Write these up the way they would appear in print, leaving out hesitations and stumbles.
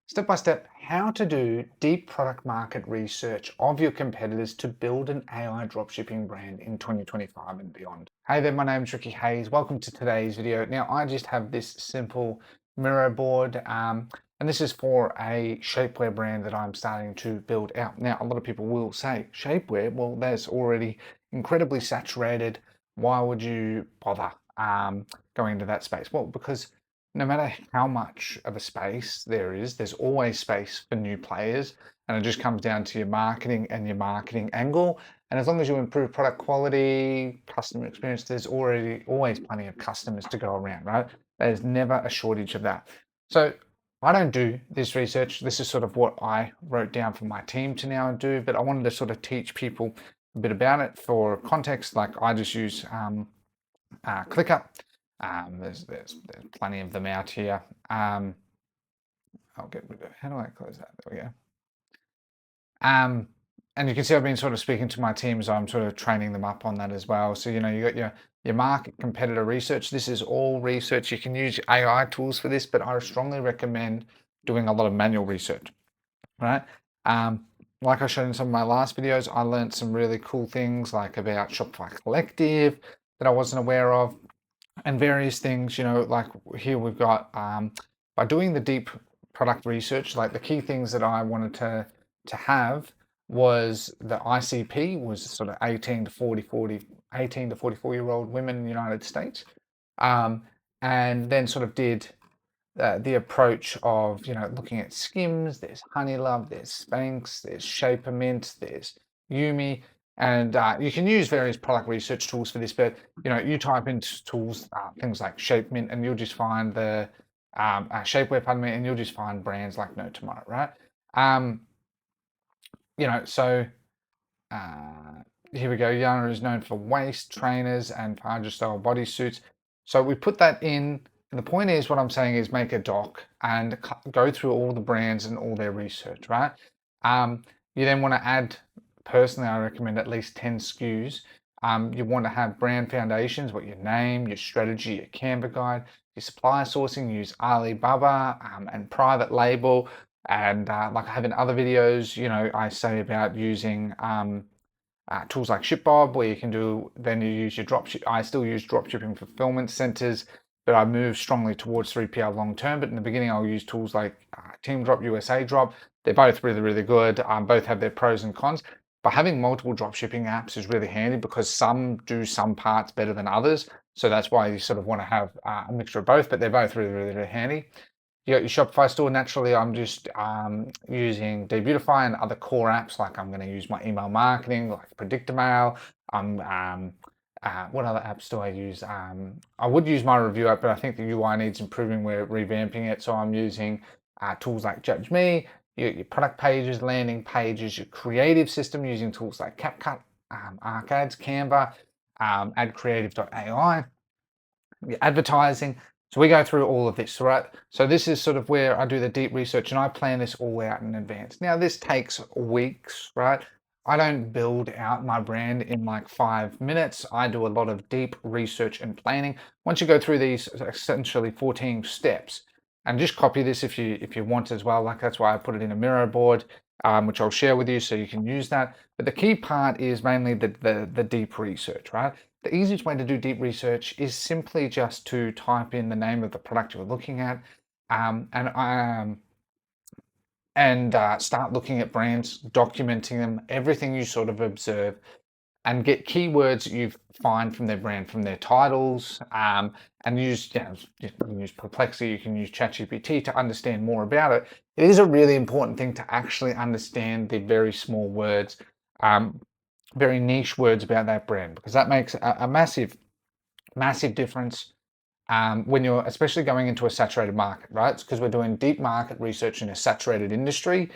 Step by step, how to do deep product market research of your competitors to build an AI dropshipping brand in 2025 and beyond. Hey there, my name's Ricky Hayes. Welcome to today's video. Now, I just have this simple mirror board, and this is for a shapewear brand that I'm starting to build out. Now, a lot of people will say, shapewear, well, that's already incredibly saturated. Why would you bother going into that space? Well, because no matter how much of a space there is, there's always space for new players. And it just comes down to your marketing and your marketing angle. And as long as you improve product quality, customer experience, there's always plenty of customers to go around, right? There's never a shortage of that. So I don't do this research. This is sort of what I wrote down for my team to now do, but I wanted to sort of teach people a bit about it for context. Like I just use ClickUp. There's plenty of them out here. I'll get rid of. How do I close that? There we go. And you can see I've been sort of speaking to my team, so I'm sort of training them up on that as well. So you got your market competitor research. This is all research. You can use AI tools for this, but I strongly recommend doing a lot of manual research. Right? Like I showed in some of my last videos, I learned some really cool things like about Shopify Collective that I wasn't aware of, and various things, like here we've got, by doing the deep product research, like the key things that I wanted to have was the ICP was sort of 18 to 44-year-old women in the United States. And then sort of did the approach of, looking at Skims, there's Honeylove, there's Spanx, there's Shapermint, there's Yumi, and you can use various product research tools for this, but you type into tools, things like Shapemint, and you'll just find the shapewear, pardon me, and you'll just find brands like No Tomorrow, right? So here we go. Yana is known for waist trainers and Hydra style bodysuits. So we put that in. And the point is, what I'm saying is make a doc and go through all the brands and all their research, right? You then want to add, personally, I recommend at least 10 SKUs. You want to have brand foundations, what your name, your strategy, your Canva guide, your supplier sourcing, use Alibaba and private label. And like I have in other videos, I say about using tools like ShipBob, where you can then you use your dropship. I still use dropshipping fulfillment centers, but I move strongly towards 3PL long term. But in the beginning, I'll use tools like Team Drop, USA Drop. They're both really, really good. Both have their pros and cons. But having multiple dropshipping apps is really handy because some do some parts better than others. So that's why you sort of want to have a mixture of both, but they're both really, really, really handy. You got your Shopify store. Naturally, I'm just using Debutify and other core apps. Like I'm going to use my email marketing, like Predictamail. What other apps do I use? I would use my review app, but I think the UI needs improving. We're revamping it, so I'm using tools like Judge Me, your product pages, landing pages, your creative system using tools like CapCut, ArcAds, Canva, AdCreative.ai, your advertising. So we go through all of this, right? So this is sort of where I do the deep research and I plan this all out in advance. Now this takes weeks, right? I don't build out my brand in like 5 minutes. I do a lot of deep research and planning. Once you go through these essentially 14 steps, and just copy this if you want as well. Like that's why I put it in a Miro board, which I'll share with you so you can use that. But the key part is mainly the deep research, right? The easiest way to do deep research is simply just to type in the name of the product you're looking at, and start looking at brands, documenting them, everything you sort of observe, and get keywords you find from their brand, from their titles, and use, you can use Perplexity, you can use ChatGPT to understand more about it. It is a really important thing to actually understand the very small words, very niche words about that brand, because that makes a massive, massive difference when you're especially going into a saturated market, right? It's because we're doing deep market research in a saturated industry,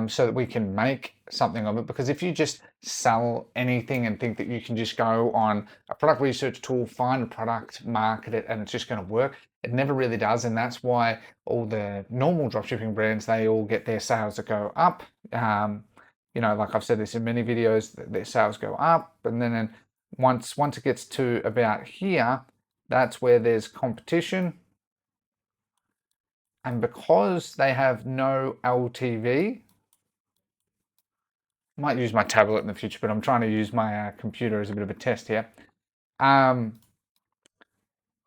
so that we can make something of it. Because if you just sell anything and think that you can just go on a product research tool, find a product, market it, and it's just going to work, it never really does. And that's why all the normal dropshipping brands, they all get their sales to go up. Like I've said this in many videos, their sales go up, and then once it gets to about here, that's where there's competition. And because they have no LTV, I might use my tablet in the future, but I'm trying to use my computer as a bit of a test here. Um,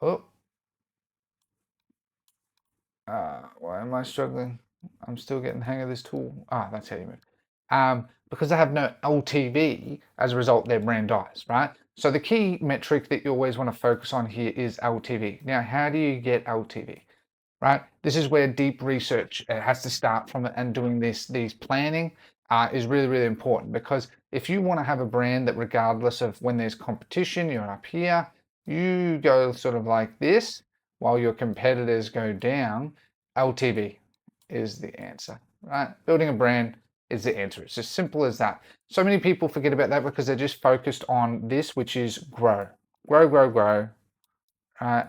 oh, why am I struggling? I'm still getting the hang of this tool. That's how you move. Because they have no LTV, as a result, their brand dies, right? So the key metric that you always want to focus on here is LTV. Now, how do you get LTV? Right? This is where deep research has to start from, and doing these planning is really, really important, because if you want to have a brand that, regardless of when there's competition, you're up here, you go sort of like this while your competitors go down, LTV is the answer, right? Building a brand is the answer. It's as simple as that. So many people forget about that because they're just focused on this, which is grow, grow, grow, grow, right?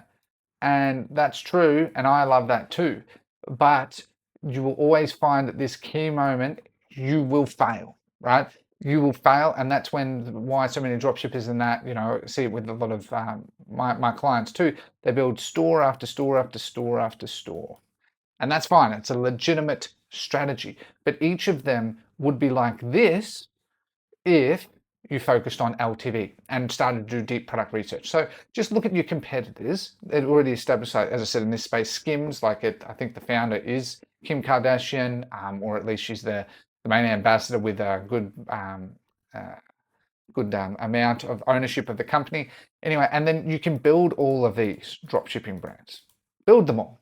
And that's true, and I love that too. But you will always find at this key moment, you will fail, right? You will fail, and that's why so many dropshippers and that, see it with a lot of my clients too. They build store after store after store after store. And that's fine. It's a legitimate strategy. But each of them would be like this if you focused on LTV and started to do deep product research. So just look at your competitors. They've already established, as I said, in this space, Skims, I think the founder is Kim Kardashian, or at least she's the main ambassador with a good amount of ownership of the company. Anyway, and then you can build all of these dropshipping brands. Build them all,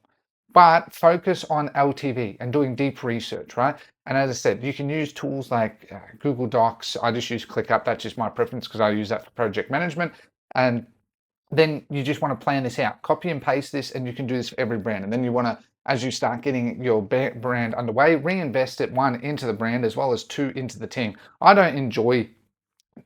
but focus on LTV and doing deep research, right? And as I said, you can use tools like Google Docs. I just use ClickUp. That's just my preference because I use that for project management. And then you just want to plan this out, copy and paste this, and you can do this for every brand. And then you want to, as you start getting your brand underway, reinvest it, one, into the brand, as well as two, into the team. I don't enjoy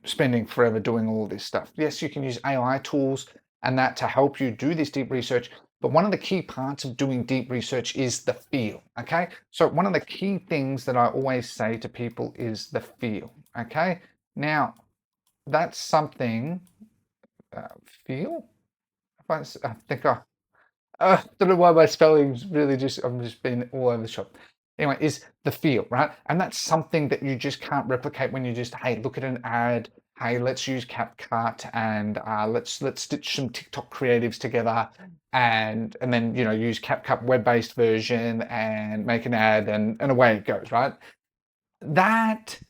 spending forever doing all this stuff. Yes, you can use AI tools and that to help you do this deep research. But one of the key parts of doing deep research is the feel, okay? So one of the key things that I always say to people is the feel, okay? Now, that's something, feel? I think don't know why my spelling's really I'm just being all over the shop. Anyway, is the feel, right? And that's something that you just can't replicate when you just, hey, look at an ad, hey, let's use CapCut, and let's stitch some TikTok creatives together, and then use CapCut web-based version and make an ad, and away it goes, right? That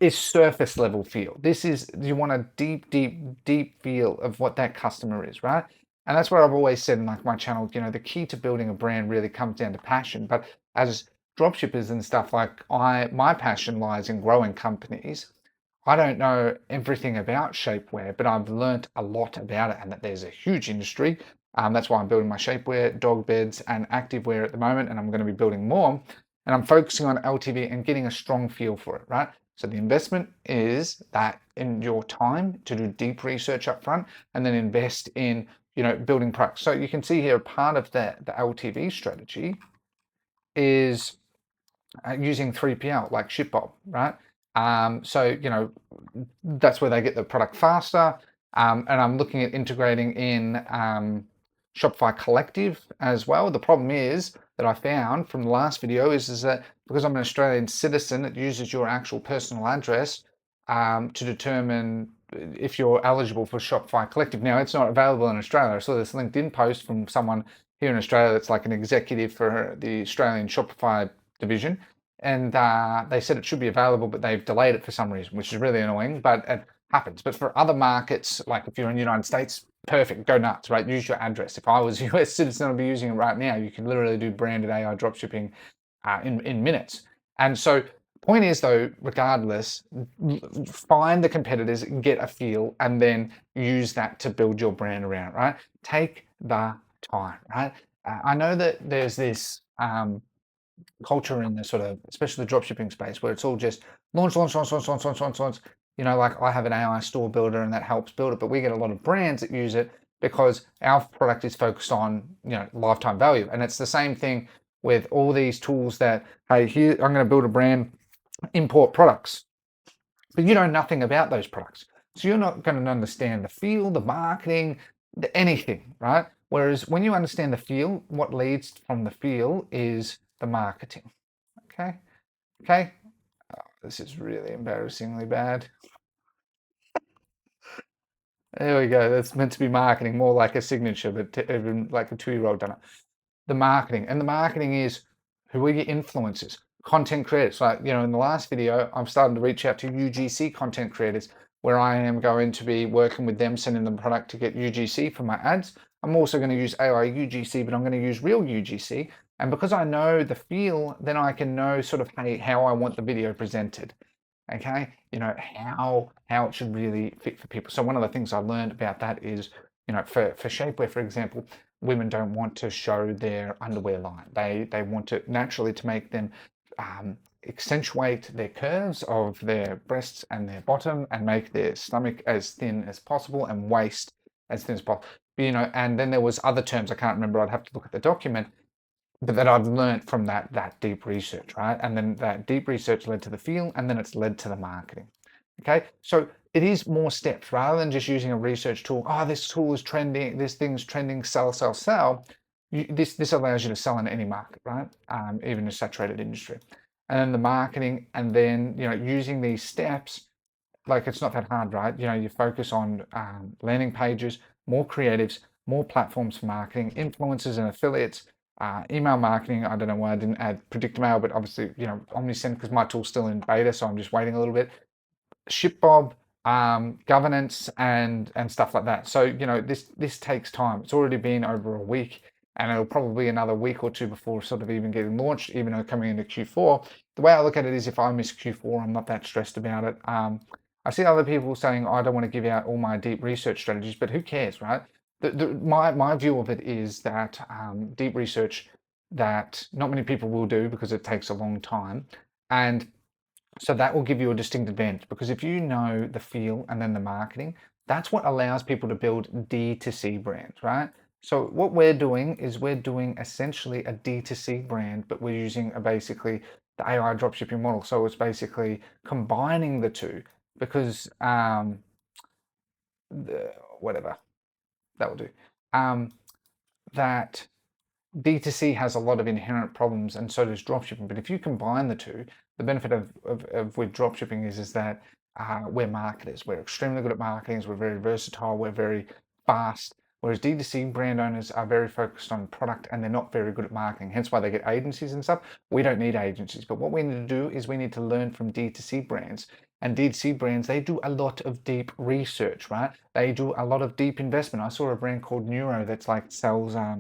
is surface level feel. This is, you want a deep, deep, deep feel of what that customer is, right? And that's what I've always said in like my channel, the key to building a brand really comes down to passion. But as dropshippers and stuff, like my passion lies in growing companies. I don't know everything about shapewear, but I've learnt a lot about it, and that there's a huge industry. That's why I'm building my shapewear, dog beds, and activewear at the moment, and I'm going to be building more. And I'm focusing on LTV and getting a strong feel for it, right? So the investment is that in your time to do deep research up front, and then invest in building products. So you can see here, part of the LTV strategy is using 3PL like ShipBob, right? So that's where they get the product faster. And I'm looking at integrating in Shopify Collective as well. The problem is that I found from the last video is that because I'm an Australian citizen, it uses your actual personal address to determine if you're eligible for Shopify Collective. Now, it's not available in Australia. I saw this LinkedIn post from someone here in Australia that's like an executive for the Australian Shopify division, and they said it should be available, but they've delayed it for some reason, which is really annoying, but it happens. But for other markets, like if you're in the United States, perfect, go nuts, right? Use your address. If I was a US citizen, I'd be using it right now. You can literally do branded AI dropshipping in minutes. And so point is, though, regardless, find the competitors, get a feel, and then use that to build your brand around, right? Take the time, right? I know that there's this culture in the sort of, especially the dropshipping space, where it's all just launch, launch, launch, launch, launch, launch, launch, launch. Like I have an AI store builder and that helps build it, but we get a lot of brands that use it because our product is focused on, lifetime value. And it's the same thing with all these tools that, hey, here, I'm going to build a brand, import products, but you know nothing about those products. So you're not going to understand the feel, the marketing, anything, right? Whereas when you understand the feel, what leads from the feel is the marketing. Okay. Okay. Oh, this is really embarrassingly bad. There we go. That's meant to be marketing, more like a signature, but even like a 2-year-old done it. The marketing, and the marketing is who are your influencers, content creators. Like, in the last video, I'm starting to reach out to UGC content creators where I am going to be working with them, sending them product to get UGC for my ads. I'm also going to use AI UGC, but I'm going to use real UGC. And because I know the feel, then I can know sort of, hey, how I want the video presented. Okay, how it should really fit for people. So one of the things I learned about that is, for shapewear, for example, women don't want to show their underwear line. They want to naturally to make them accentuate their curves of their breasts and their bottom and make their stomach as thin as possible and waist as thin as possible. And then there was other terms I can't remember. I'd have to look at the document, but that I've learned from that deep research, right? And then that deep research led to the feel, and then it's led to the marketing. Okay, so it is more steps rather than just using a research tool. Oh, this tool is trending, this thing's trending, sell, sell, sell. This allows you to sell in any market, right? Even a saturated industry. And then the marketing, and then using these steps, like it's not that hard, right? You focus on landing pages, more creatives, more platforms for marketing, influencers and affiliates, email marketing. I don't know why I didn't add predictor mail, but obviously, Omnisend, because my tool's still in beta, so I'm just waiting a little bit. ShipBob, governance, and stuff like that. So this takes time. It's already been over a week, and it'll probably be another week or two before sort of even getting launched, even though coming into Q4. The way I look at it is if I miss Q4, I'm not that stressed about it. I see other people saying, I don't want to give out all my deep research strategies, but who cares, right? My view of it is that deep research that not many people will do because it takes a long time. And so that will give you a distinct advantage, because if you know the feel and then the marketing, that's what allows people to build D2C brands, right? So what we're doing is we're doing essentially a D2C brand, but we're using basically the AI dropshipping model. So it's basically combining the two, because whatever that will do. That D2C has a lot of inherent problems, and so does dropshipping. But if you combine the two, the benefit of with dropshipping is that we're marketers. We're extremely good at marketing. We're very versatile. We're very fast. Whereas D2C brand owners are very focused on product and they're not very good at marketing. Hence why they get agencies and stuff. We don't need agencies. But what we need to do is we need to learn from D2C brands. And D2C brands, they do a lot of deep research, right? They do a lot of deep investment. I saw a brand called Neuro that's like sells I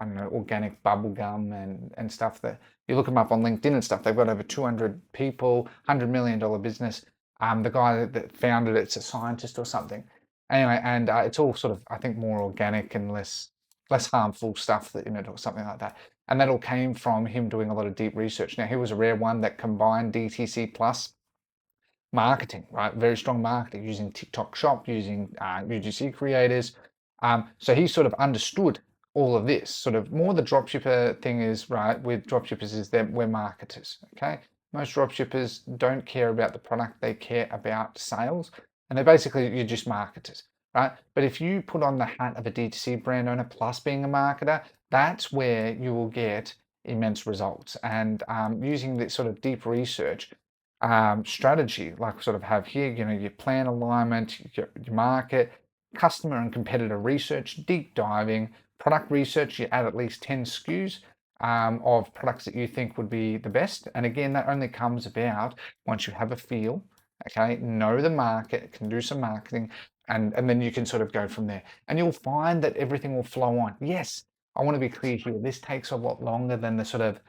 don't know, organic bubble gum and stuff. That you look them up on LinkedIn and stuff. They've got over 200 people, $100 million business. The guy that founded it's a scientist or something. Anyway, and it's all sort of, I think, more organic and less harmful stuff, that or something like that. And that all came from him doing a lot of deep research. Now, he was a rare one that combined DTC plus marketing, right? Very strong marketing, using TikTok Shop, using UGC creators. So he sort of understood all of this. Sort of more the dropshipper thing is, right, with dropshippers is that we're marketers, okay? Most dropshippers don't care about the product, they care about sales. And they're basically, you're just marketers, right? But if you put on the hat of a D2C brand owner plus being a marketer, that's where you will get immense results. And using this sort of deep research strategy, like sort of have here, your plan alignment, your market, customer and competitor research, deep diving, product research, you add at least 10 SKUs of products that you think would be the best. And again, that only comes about once you have a feel, okay, know the market, can do some marketing, and then you can sort of go from there. And you'll find that everything will flow on. Yes, I want to be clear here. This takes a lot longer than the sort of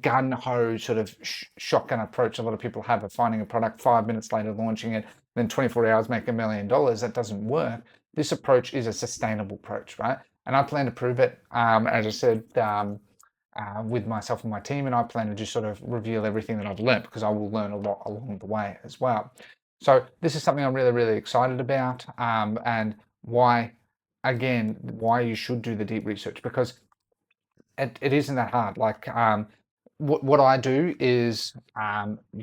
gun-ho sort of shotgun approach a lot of people have of finding a product 5 minutes later, launching it, then 24 hours make $1 million. That doesn't work. This approach is a sustainable approach, right? And I plan to prove it, as I said, with myself and my team, and I plan to just sort of reveal everything that I've learned, because I will learn a lot along the way as well. So this is something I'm really, really excited about, and why, again, why you should do the deep research, because it isn't that hard. Like what I do is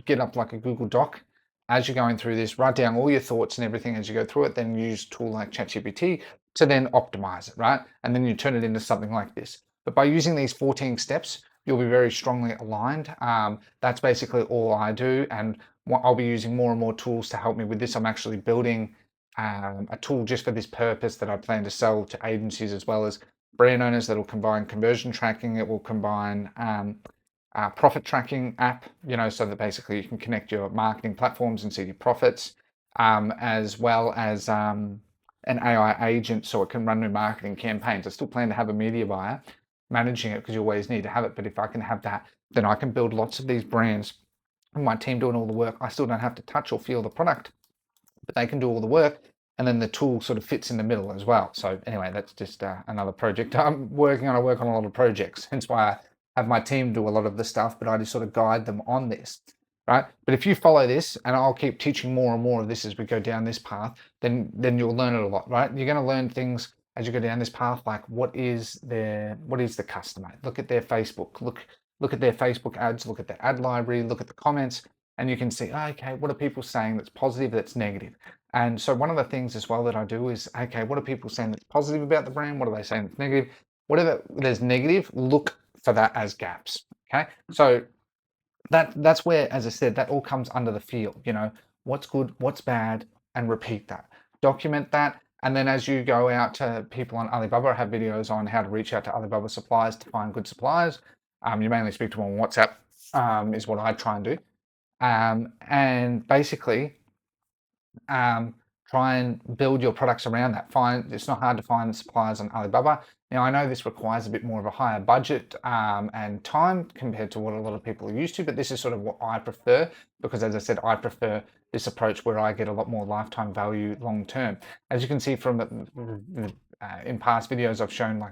get up like a Google Doc as you're going through this, write down all your thoughts and everything as you go through it, then use a tool like ChatGPT, to then optimize it, right? And then you turn it into something like this. But by using these 14 steps, you'll be very strongly aligned. That's basically all I do. And I'll be using more and more tools to help me with this. I'm actually building a tool just for this purpose that I plan to sell to agencies as well as brand owners that will combine conversion tracking. It will combine profit tracking app, so that basically you can connect your marketing platforms and see your profits, as well as an AI agent so it can run new marketing campaigns. I still plan to have a media buyer managing it because you always need to have it. But if I can have that, then I can build lots of these brands and my team doing all the work. I still don't have to touch or feel the product, but they can do all the work. And then the tool sort of fits in the middle as well. So anyway, that's just another project I'm working on. I work on a lot of projects, hence why I have my team do a lot of the stuff, but I just sort of guide them on this, right? But if you follow this, and I'll keep teaching more and more of this as we go down this path, then you'll learn it a lot, right? You're going to learn things as you go down this path, like what is the customer? Look at their Facebook, look at their Facebook ads, look at their ad library, look at the comments, and you can see, okay, what are people saying that's positive, that's negative? And so one of the things as well that I do is, okay, what are people saying that's positive about the brand? What are they saying that's negative? Whatever there's negative, look for that as gaps. Okay. So that's where, as I said, that all comes under the field, what's good, what's bad, and repeat that. Document that. And then as you go out to people on Alibaba, I have videos on how to reach out to Alibaba suppliers to find good suppliers. You mainly speak to them on WhatsApp, is what I try and do. And basically, try and build your products around that. It's not hard to find suppliers on Alibaba. Now, I know this requires a bit more of a higher budget and time compared to what a lot of people are used to, but this is sort of what I prefer because, as I said, I prefer this approach where I get a lot more lifetime value long term. As you can see from in past videos, I've shown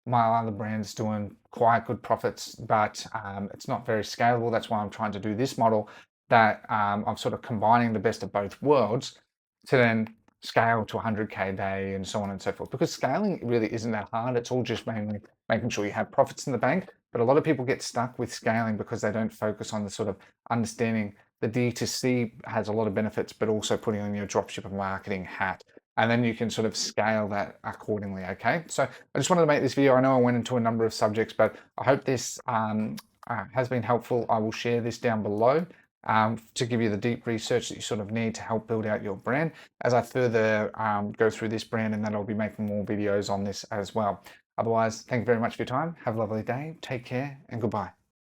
my other brand's doing quite good profits, but it's not very scalable. That's why I'm trying to do this model that I'm sort of combining the best of both worlds to then scale to 100K a day and so on and so forth. Because scaling really isn't that hard. It's all just mainly making sure you have profits in the bank. But a lot of people get stuck with scaling because they don't focus on the sort of understanding the D2C has a lot of benefits, but also putting on your dropshipping marketing hat. And then you can sort of scale that accordingly, okay? So I just wanted to make this video. I know I went into a number of subjects, but I hope this has been helpful. I will share this down below to give you the deep research that you sort of need to help build out your brand as I further go through this brand, and then I'll be making more videos on this as well. Otherwise, thank you very much for your time. Have a lovely day. Take care and goodbye.